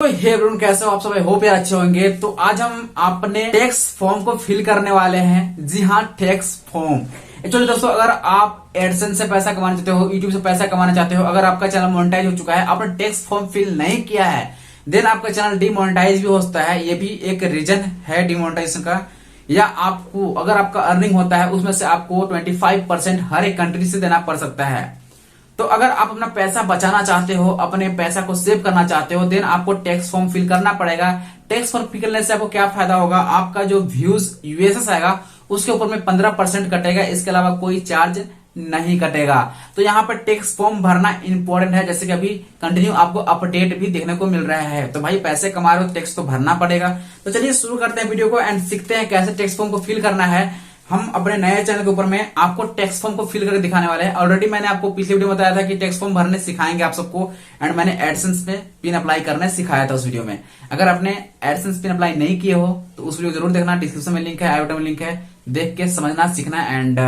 तो hey everyone, कैसे हो आप सब? होप यार अच्छे होंगे। तो आज हम अपने टैक्स फॉर्म को फिल करने वाले हैं। जी हाँ, टैक्स फॉर्म। एक्चुअली दोस्तों, अगर आप एडसेंस से पैसा कमाना चाहते हो, यूट्यूब से पैसा कमाना चाहते हो, अगर आपका चैनल मोनेटाइज हो चुका है, आपने टैक्स फॉर्म फिल नहीं किया है, देन आपका चैनल डिमोनेटाइज भी हो सकता है। ये भी एक रीजन है डिमोनेटाइजेशन का। या आपको अगर आपका अर्निंग होता है उसमें से आपको 25% हर एक कंट्री से देना पड़ सकता है। तो अगर आप अपना पैसा बचाना चाहते हो, अपने पैसा को सेव करना चाहते हो, देन आपको टैक्स फॉर्म फिल करना पड़ेगा। टैक्स फॉर्म फिल करने से आपको क्या फायदा होगा? आपका जो व्यूज यूएसएस आएगा उसके ऊपर में 15% कटेगा। इसके अलावा कोई चार्ज नहीं कटेगा। तो यहाँ पर टैक्स फॉर्म भरना इंपॉर्टेंट है। जैसे कि अभी कंटिन्यू आपको अपडेट भी देखने को मिल रहा है। तो भाई पैसे कमा रहे हो, टैक्स तो भरना पड़ेगा। तो चलिए शुरू करते हैं वीडियो को एंड सीखते हैं कैसे टैक्स फॉर्म को फिल करना है। हम अपने नए चैनल के ऊपर में आपको टैक्स फॉर्म को फिल करके दिखाने वाले हैं। ऑलरेडी मैंने आपको पिछले वीडियो में बताया था कि टैक्स फॉर्म भरने सिखाएंगे आप सबको, एंड मैंने एडसेंस में पिन अप्लाई करने सिखाया था उस वीडियो में। अगर आपने एडसेंस पिन अप्लाई नहीं किए हो तो उस वीडियो जरूर देखना। डिस्क्रिप्शन में लिंक है, आई बटन में लिंक है, देख के समझना सीखना। एंड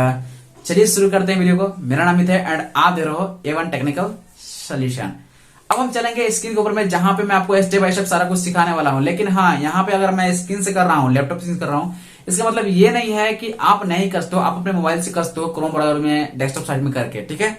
चलिए शुरू करते हैं वीडियो को। मेरा नाम अमित है एंड आप दे रहे हो A1 टेक्निकल सोल्यूशन। अब हम चलेंगे स्क्रीन के ऊपर में, जहां पे मैं आपको स्टेप बाय स्टेप सारा कुछ सिखाने वाला हूं। लेकिन हाँ, यहाँ पे अगर मैं स्क्रीन से कर रहा हूँ, लैपटॉप से कर रहा हूँ, इसका मतलब ये नहीं है कि आप नहीं कर सकते हो। आप अपने मोबाइल से कर सकते हो, क्रोम ब्राउजर में, डेस्कटॉप साइट में करके। ठीक है,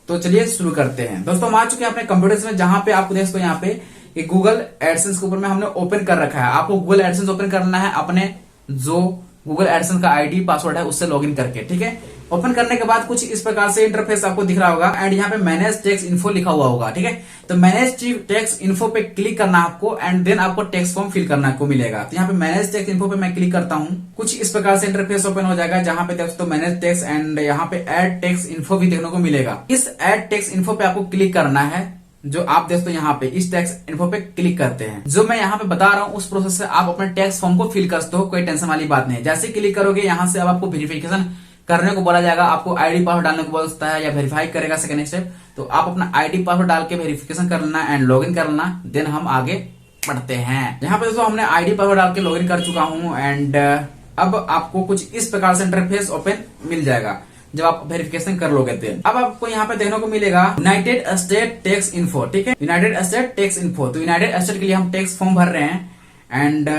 तो चलिए शुरू करते हैं। दोस्तों हम आ चुके हैं अपने कंप्यूटर में, जहां पे आपको देख सकते हो यहाँ पे गूगल एडसेंस के ऊपर में हमने ओपन कर रखा है। आपको गूगल एडसेंस ओपन करना है अपने जो गूगल एडसेंस का आईडी पासवर्ड है उससे लॉगिन करके। ठीक है, ओपन करने के बाद कुछ इस प्रकार से इंटरफेस आपको दिख रहा होगा एंड यहाँ पे मैनेज टैक्स इन्फो लिखा हुआ होगा। ठीक है, तो मैनेज टैक्स इन्फो पे क्लिक करना है आपको एंड देन आपको टैक्स फॉर्म फिल करना को मिलेगा। तो यहाँ पे मैनेज टैक्स इन्फो पे मैं क्लिक करता हूँ। कुछ इस प्रकार से इंटरफेस ओपन हो जाएगा, जहां पे दोस्तों मैनेज टैक्स एंड यहाँ पे एड टैक्स इन्फो भी देखने को मिलेगा। इस एड टैक्स इन्फो पे आपको क्लिक करना है। जो आप दोस्तों यहाँ पे इस टैक्स इन्फो पे क्लिक करते हैं, जो मैं यहाँ पे बता रहा हूँ उस प्रोसेस से आप अपने टैक्स फॉर्म को फिल कर सकते हो। कोई टेंशन वाली बात नहीं। जैसे क्लिक करोगे यहाँ से अब आपको वेरिफिकेशन करने को बोला जाएगा। आपको आईडी पासवर्ड डालने को बोल सकता है या वेरीफाई करेगा सेकंड स्टेप। तो आप अपना आईडी पासवर्ड डाल के वेरिफिकेशन कर लेना एंड लॉगिन कर लेना। देन हम आगे बढ़ते हैं। यहाँ पे दोस्तों हमने आईडी पासवर्ड डाल के लॉगिन कर चुका हूँ एंड अब आपको कुछ इस प्रकार से इंटरफेस ओपन मिल जाएगा जब आप वेरिफिकेशन कर लोगे। अब आपको यहाँ पे देखने को मिलेगा यूनाइटेड स्टेट टैक्स इन्फो। ठीक है, यूनाइटेड स्टेट टैक्स इन्फो। तो यूनाइटेड स्टेट के लिए हम टैक्स फॉर्म भर रहे हैं एंड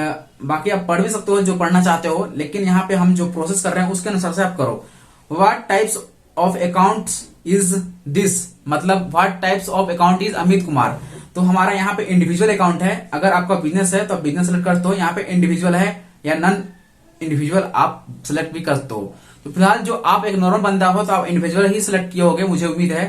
बाकी आप पढ़ भी सकते हो जो पढ़ना चाहते हो। लेकिन यहाँ पे हम जो प्रोसेस कर रहे हैं उसके अनुसार से आप करो। What types of account is this, मतलब what types of account is Amit Kumar. तो हमारा यहाँ पे इंडिविजुअल अकाउंट है। अगर आपका बिजनेस है तो आप बिजनेस सेलेक्ट करते हो। यहाँ पे इंडिविजुअल है या नॉन इंडिविजुअल आप सिलेक्ट भी कर सकते हो। तो फिलहाल जो आप एक नॉर्मल बंदा हो तो आप इंडिविजुअल ही सिलेक्ट किए होगे, मुझे उम्मीद है,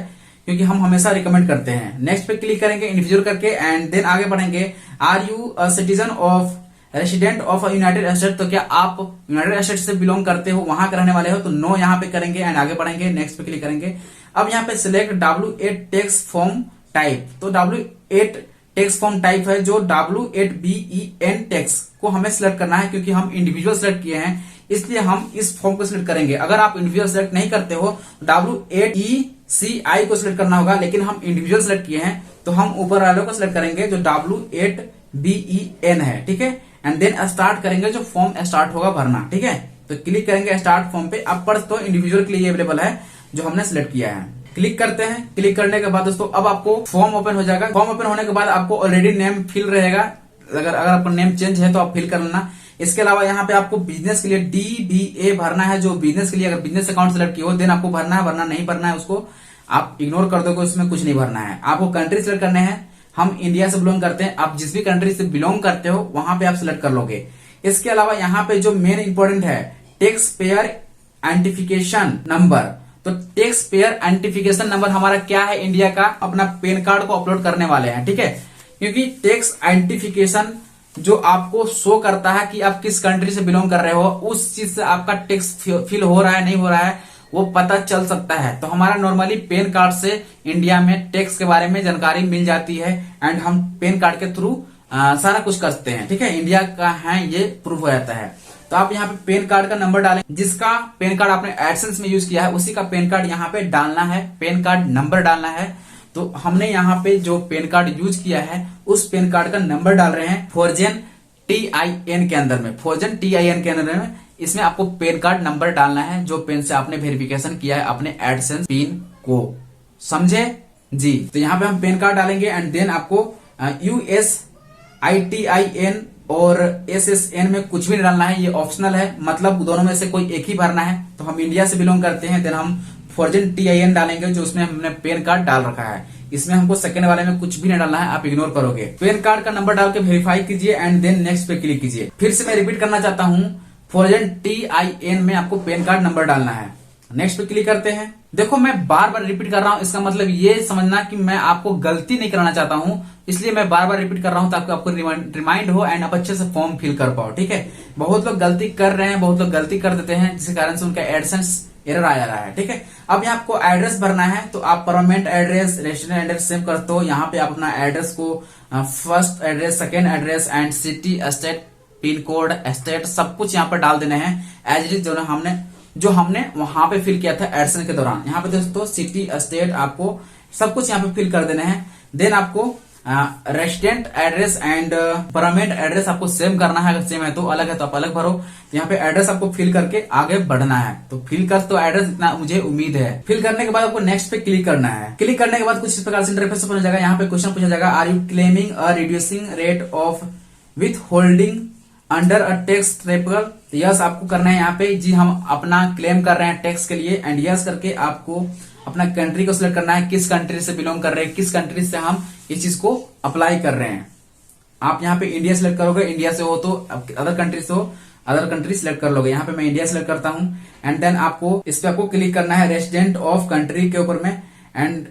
क्योंकि हम हमेशा रिकमेंड करते हैं। नेक्स्ट पे क्लिक करेंगे इंडिविजुअल करके एंड देन आगे बढ़ेंगे। Are you a citizen of resident of United State. तो क्या आप यूनाइटेड स्टेट से बिलोंग करते हो, वहां के रहने वाले हो? तो नो यहाँ पे करेंगे एंड आगे बढ़ेंगे। नेक्स्ट पे क्लिक करेंगे। अब यहाँ पे select W8 tax form type. तो W8 टैक्स फॉर्म टाइप है जो W8BEN टैक्स को हमें सिलेक्ट करना है, क्योंकि हम इंडिविजुअल सिलेक्ट किए हैं इसलिए हम इस फॉर्म को सिलेक्ट करेंगे। अगर आप इंडिविजुअल सिलेक्ट नहीं करते हो W8ECI को सिलेक्ट करना होगा, लेकिन हम इंडिविजुअल सिलेक्ट किए हैं तो हम ऊपर वालों को सिलेक्ट करेंगे जो W8BEN है। ठीक है, एंड देन स्टार्ट करेंगे जो फॉर्म स्टार्ट होगा भरना। ठीक है, तो क्लिक करेंगे स्टार्ट फॉर्म पे। आप पढ़ तो इंडिविजुअल के लिए अवेलेबल है जो हमने सिलेक्ट किया है। क्लिक करते हैं। क्लिक करने के बाद दोस्तों अब आपको फॉर्म ओपन हो जाएगा। फॉर्म ओपन होने के बाद आपको ऑलरेडी नेम फिल रहेगा। अगर आपका नेम चेंज है तो आप फिल कर लेना। इसके अलावा यहाँ पे आपको बिजनेस के लिए DBA भरना है। जो बिजनेस के लिए अगर बिजनेस अकाउंट सेलेक्ट किया हो देन आपको भरना है, वरना नहीं भरना है उसको आप इग्नोर कर दोगे, उसमें कुछ नहीं भरना है। आपको कंट्री सेलेक्ट करने हैं। हम इंडिया से बिलोंग करते हैं, आप जिस भी कंट्री से बिलोंग करते हो वहां पे आप सिलेक्ट कर लोगे। इसके अलावा यहाँ पे जो मेन इंपॉर्टेंट है टैक्स पेयर आइडेंटिफिकेशन नंबर। तो टैक्स पेयर आइडेंटिफिकेशन नंबर हमारा क्या है? इंडिया का अपना पैन कार्ड को अपलोड करने वाले हैं। ठीक है, क्योंकि टैक्स आइडेंटिफिकेशन जो आपको शो करता है कि आप किस कंट्री से बिलोंग कर रहे हो, उस चीज से आपका टैक्स फिल हो रहा है नहीं हो रहा है वो पता चल सकता है। तो हमारा नॉर्मली पैन कार्ड से इंडिया में टैक्स के बारे में जानकारी मिल जाती है एंड हम पैन कार्ड के थ्रू सारा कुछ कर सकते हैं। ठीक है, इंडिया का है ये प्रूफ हो जाता है। तो आप यहाँ पे पैन कार्ड का नंबर डालें। जिसका पैन कार्ड आपने एडसेंस में यूज किया है उसी का पैन कार्ड यहाँ पे डालना है, पैन कार्ड नंबर डालना है। तो हमने यहाँ पे जो पैन कार्ड यूज किया है उस पैन कार्ड का नंबर डाल रहे हैं फॉरजेन TIN के अंदर में। फॉरजेन TIN के अंदर में इसमें आपको पैन कार्ड नंबर डालना है जो पेन से आपने वेरिफिकेशन किया है अपने एडसेंस पिन को। समझे जी? तो यहाँ पे हम पैन कार्ड डालेंगे एंड देन आपको US ITIN और SSN में कुछ भी नहीं डालना है, ये ऑप्शनल है, मतलब दोनों में से कोई एक ही भरना है। तो हम इंडिया से बिलोंग करते हैं, देन हम फॉर्जन TIN डालेंगे जो उसमें हमने पैन कार्ड डाल रखा है। इसमें हमको सेकंड वाले में कुछ भी नहीं डालना है, आप इग्नोर करोगे। पैन कार्ड का नंबर डाल के वेरीफाई कीजिए एंड देन नेक्स्ट पे क्लिक कीजिए। फिर से मैं रिपीट करना चाहता हूँ, फॉर्जन TIN में आपको पैन कार्ड नंबर डालना है। नेक्स्ट पे क्लिक करते हैं। देखो मैं बार बार रिपीट कर रहा हूं, इसका मतलब ये समझना कि मैं आपको गलती नहीं कराना चाहता हूं, इसलिए मैं बार बार रिपीट कर रहा हूं ताकि आपको रिमाइंड हो एंड आप अच्छे से फॉर्म फिल कर पाओ। ठीक है, बहुत लोग गलती कर रहे हैं, बहुत लोग गलती कर देते हैं, जिसके कारण से उनका एडसेंस एरर आ जा रहा है। ठीक है, अब यहाँ आपको एड्रेस भरना है, तो आप permanent address, resident address save करते हो। यहाँ पे आप अपना एड्रेस को first address, second address and city, state, pin code, state सब कुछ यहाँ पर डाल देने हैं एज इट इज जो हमने वहां पे फिल किया था एडसेंस के दौरान। यहाँ पे दोस्तों सिटी, स्टेट आपको सब कुछ यहाँ पे फिल कर देने हैं। देन आपको resident address and permanent address आपको सेम करना है, अगर सेम है तो अलग है तो आप अलग भरो। यहाँ पे एड्रेस आपको फिल करके आगे बढ़ना है, तो फिल कर तो एड्रेस इतना मुझे उम्मीद है। फिल करने के बाद आपको नेक्स्ट पे क्लिक करना है। क्लिक करने के बाद कुछ इस प्रकार से इंटरफेस ओपन हो जाएगा। यहाँ पे क्वेश्चन पूछा जाएगा, are you claiming a reducing rate of withholding under a tax tribunal? Yes आपको करना है यहाँ पे, जी हम अपना क्लेम कर रहे हैं टैक्स के लिए, एंड यस करके आपको अपना कंट्री को सिलेक्ट करना है, किस कंट्री से बिलोंग कर रहे हैं, किस कंट्री से हम इस चीज को अप्लाई कर रहे हैं। आप यहाँ पे इंडिया सिलेक्ट करोगे, इंडिया से हो तो अदर कंट्री से हो अदर कंट्री सिलेक्ट कर लोगे। यहाँ पे मैं इंडिया सिलेक्ट करता हूँ एंड देन आपको इस पे आपको क्लिक करना है रेजिडेंट ऑफ कंट्री के ऊपर में, एंड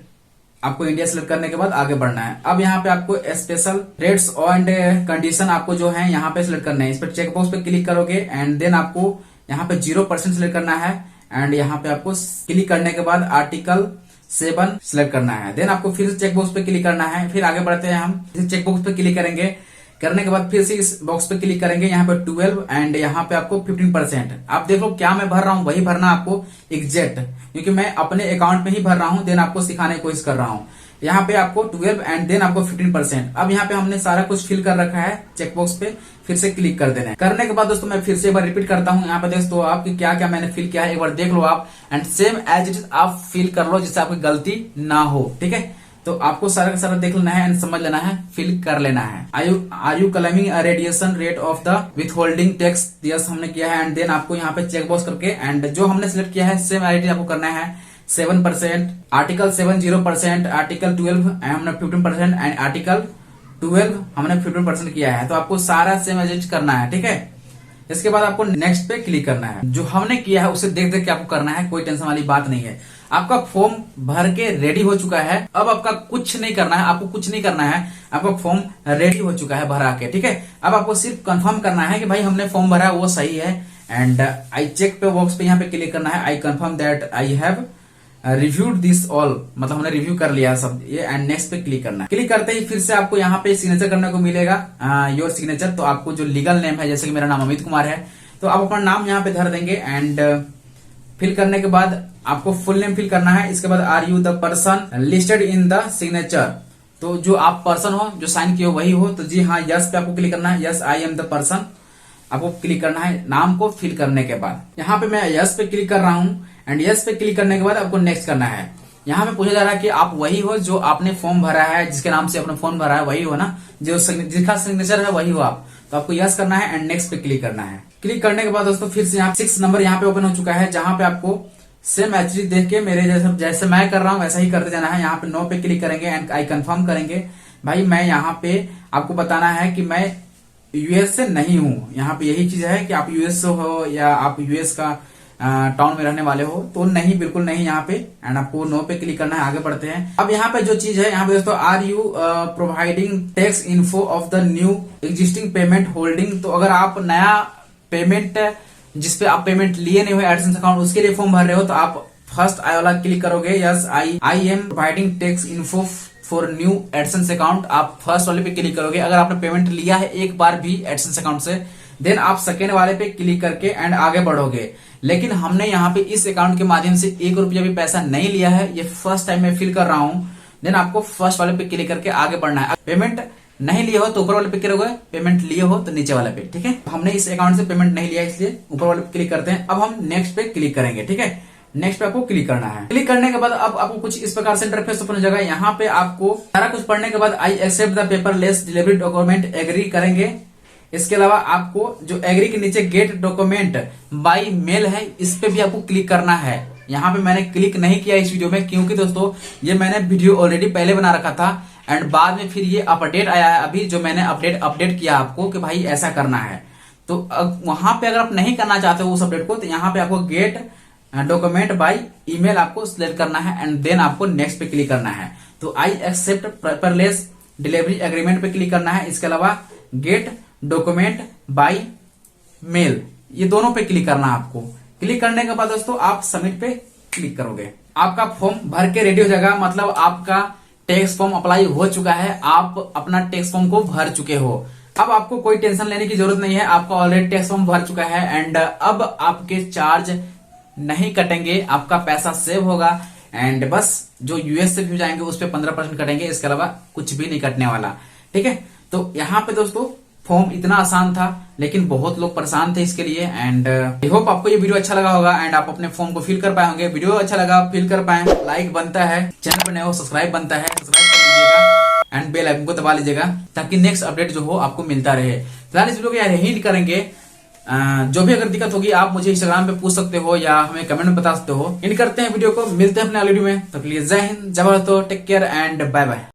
आपको इंडिया सिलेक्ट करने के बाद आगे बढ़ना है। अब यहाँ पे आपको स्पेशल रेट्स एंड कंडीशन आपको जो है यहाँ पे सिलेक्ट करना है। इस पर चेक बॉक्स पे क्लिक करोगे एंड देन आपको यहाँ पे 0% सिलेक्ट करना है, एंड यहाँ पे आपको क्लिक करने के बाद आर्टिकल 7 सिलेक्ट करना है। देन आपको फिर से चेक बॉक्स पे क्लिक करना है। फिर आगे बढ़ते हैं हम, चेक बॉक्स पे क्लिक करेंगे, करने के बाद फिर से इस बॉक्स पे क्लिक करेंगे, यहाँ पे 12 एंड यहाँ पे आपको 15%। आप देख लो क्या मैं भर रहा हूँ, वही भरना आपको एग्जैक्ट, क्योंकि मैं अपने अकाउंट में ही भर रहा हूँ, देन आपको सिखाने की कोशिश कर रहा हूँ। यहाँ पे आपको 12 एंड देन आपको 15%। अब यहाँ पे हमने सारा कुछ फिल कर रखा है, चेक बॉक्स पे फिर से क्लिक कर देना है। करने के बाद दोस्तों मैं फिर से एक बार रिपीट करता हूँ, यहाँ पे दोस्तों आपकी क्या क्या मैंने फिल किया है एक बार देख लो आप, and same as it is आप फिल कर लो जिससे आपकी गलती ना हो। ठीक है, तो आपको सारा का सारा देख लेना है एंड समझ लेना है, फिल कर लेना है। Are you claiming a radiation rate of the withholding tax? Yes हमने किया है, एंड देन आपको यहाँ पे चेक बॉक्स करके एंड जो हमने सिलेक्ट किया है सेम एज इट इज आपको करना है। 7%, आर्टिकल 7 0%, आर्टिकल 12 हमने 15% एंड आर्टिकल 12 हमने 15% किया है। तो आपको सारा सेम एज इट इज करना है। ठीक है, इसके बाद आपको नेक्स्ट पे क्लिक करना है। जो हमने किया है उसे देख देख के आपको करना है, कोई टेंशन वाली बात नहीं है। आपका फॉर्म भर के रेडी हो चुका है, अब आपका कुछ नहीं करना है, आपको कुछ नहीं करना है, आपका फॉर्म रेडी हो चुका है भरा के। ठीक है, अब आपको सिर्फ कंफर्म करना है कि भाई हमने फॉर्म भरा है वो सही है, एंड आई चेक पे बॉक्स पे यहाँ पे क्लिक करना है, I confirm that I have reviewed this all, मतलब हमने रिव्यू कर लिया सब ये, एंड नेक्स्ट पे क्लिक करना है। क्लिक करते ही फिर से आपको यहाँ पे सिग्नेचर करने को मिलेगा, योर सिग्नेचर। तो आपको जो लीगल नेम है, जैसे कि मेरा नाम अमित कुमार है, तो आप अपना नाम यहाँ पे धर देंगे एंड फिल करने के बाद आपको फुल नेम फिल करना है। इसके बाद are you the person listed in the signature, तो जो आप पर्सन हो जो साइन किए हो वही हो, तो जी हाँ यस पे आपको क्लिक करना है, yes I am the person आपको क्लिक करना है नाम को फिल करने के बाद। यहाँ पे मैं यस पे क्लिक कर रहा हूँ एंड यस पे क्लिक करने के बाद आपको नेक्स्ट करना है। यहाँ पे पूछा जा रहा है कि आप वही हो जो आपने फॉर्म भरा है, जिसके नाम से आपने फॉर्म भरा है वही हो ना, जो जिसका सिग्नेचर है वही हो आप, तो आपको यस करना है एंड नेक्स्ट पे क्लिक करना है। क्लिक करने के बाद दोस्तों फिर से यहाँ 6 नंबर यहाँ पे ओपन हो चुका है, जहां पे आपको सेम एचडी देख के मेरे जैसे मैं कर रहा हूँ वैसा ही करते जाना है। यहाँ पे नो पे क्लिक करेंगे एंड आई कंफर्म करेंगे। भाई मैं यहाँ पे आपको बताना है कि मैं यूएस से नहीं हूँ, यहाँ पे यही चीज है कि आप यूएस से हो या आप यूएस का टाउन में रहने वाले हो, तो नहीं बिल्कुल नहीं यहाँ पे, एंड आपको नो पे क्लिक करना है। आगे बढ़ते हैं। अब यहाँ पे जो चीज है यहाँ पे दोस्तों, are you providing tax info of the new existing payment holding, तो अगर आप नया पेमेंट जिसपे आप पेमेंट लिए नहीं हुए एडसेंस अकाउंट उसके लिए फॉर्म भर रहे हो, तो आप फर्स्ट आई वाला क्लिक करोगे, yes I am providing tax info for new AdSense account, आप फर्स्ट वाले पे क्लिक करोगे। अगर आपने पेमेंट लिया है एक बार भी एडसेंस अकाउंट से, देन आप सेकेंड वाले पे क्लिक करके एंड आगे बढ़ोगे। लेकिन हमने यहाँ पे इस अकाउंट के माध्यम से 1 रुपया भी पैसा नहीं लिया है, ये फर्स्ट टाइम मैं फिल कर रहा हूँ। देन आपको फर्स्ट वाले पे क्लिक करके आगे बढ़ना है। पेमेंट नहीं लिए हो तो ऊपर वाले पे क्लिक करोगे, पेमेंट लिए हो तो नीचे वाले पे। ठीक है, हमने इस अकाउंट से पेमेंट नहीं लिया इसलिए ऊपर वाले पे क्लिक करते हैं। अब हम नेक्स्ट पे क्लिक करेंगे। ठीक है, नेक्स्ट पे आपको क्लिक करना है। क्लिक करने के बाद अब आपको कुछ इस प्रकार से इंटरफेस ओपन हो जाएगा। यहाँ पे आपको सारा कुछ पढ़ने के बाद I accept the paperless delivery document agree करेंगे। इसके अलावा आपको जो एग्री के नीचे गेट डॉक्यूमेंट बाय मेल है, इस पे भी आपको क्लिक करना है। यहाँ पे मैंने क्लिक नहीं किया इस वीडियो में, क्योंकि दोस्तों ये मैंने वीडियो ऑलरेडी पहले बना रखा था एंड बाद में फिर ये अपडेट आया है अभी, जो मैंने अपडेट किया आपको कि भाई ऐसा करना है। तो वहां पे अगर आप नहीं करना चाहते हो उस अपडेट को, तो यहाँ पे आपको गेट डॉक्यूमेंट बाय ईमेल आपको सिलेक्ट करना है एंड देन आपको नेक्स्ट पे क्लिक करना है। तो I accept paperless delivery agreement पे क्लिक करना है। इसके अलावा गेट डॉक्यूमेंट बाय मेल, ये दोनों पे क्लिक करना है आपको। क्लिक करने के बाद दोस्तों आप सबमिट पे क्लिक करोगे, आपका फॉर्म भर के रेडी हो जाएगा। मतलब आपका टैक्स फॉर्म अप्लाई हो चुका है, आप अपना टैक्स फॉर्म को भर चुके हो। अब आपको कोई टेंशन लेने की जरूरत नहीं है, आपका ऑलरेडी टैक्स फॉर्म भर चुका है एंड अब आपके चार्ज नहीं कटेंगे, आपका पैसा सेव होगा एंड बस जो यूएस से व्यू जाएंगे उस पर 15% कटेंगे, इसके अलावा कुछ भी नहीं कटने वाला। ठीक है, तो यहाँ पे दोस्तों फॉर्म इतना आसान था, लेकिन बहुत लोग परेशान थे इसके लिए एंड आई होप आपको ये वीडियो अच्छा लगा होगा एंड आप अपने फॉर्म को फिल कर पाए होंगे। वीडियो अच्छा लगा, फिल कर पाए, लाइक बनता है, चैनल पर नए हो सब्सक्राइब बनता है, सब्सक्राइब कर लीजिएगा एंड बेल आइकन को दबा लीजिएगा ताकि नेक्स्ट अपडेट जो हो आपको मिलता रहे। फिलहाल इस वीडियो को यार यही करेंगे। जो भी अगर दिक्कत होगी आप मुझे इंस्टाग्राम पे पूछ सकते हो या हमें कमेंट में बता सकते हो। इन करते हैं वीडियो को, मिलते हैं अपने अगली वीडियो में। तो प्लीज जय हिंद, जय Bharat, take care and bye bye.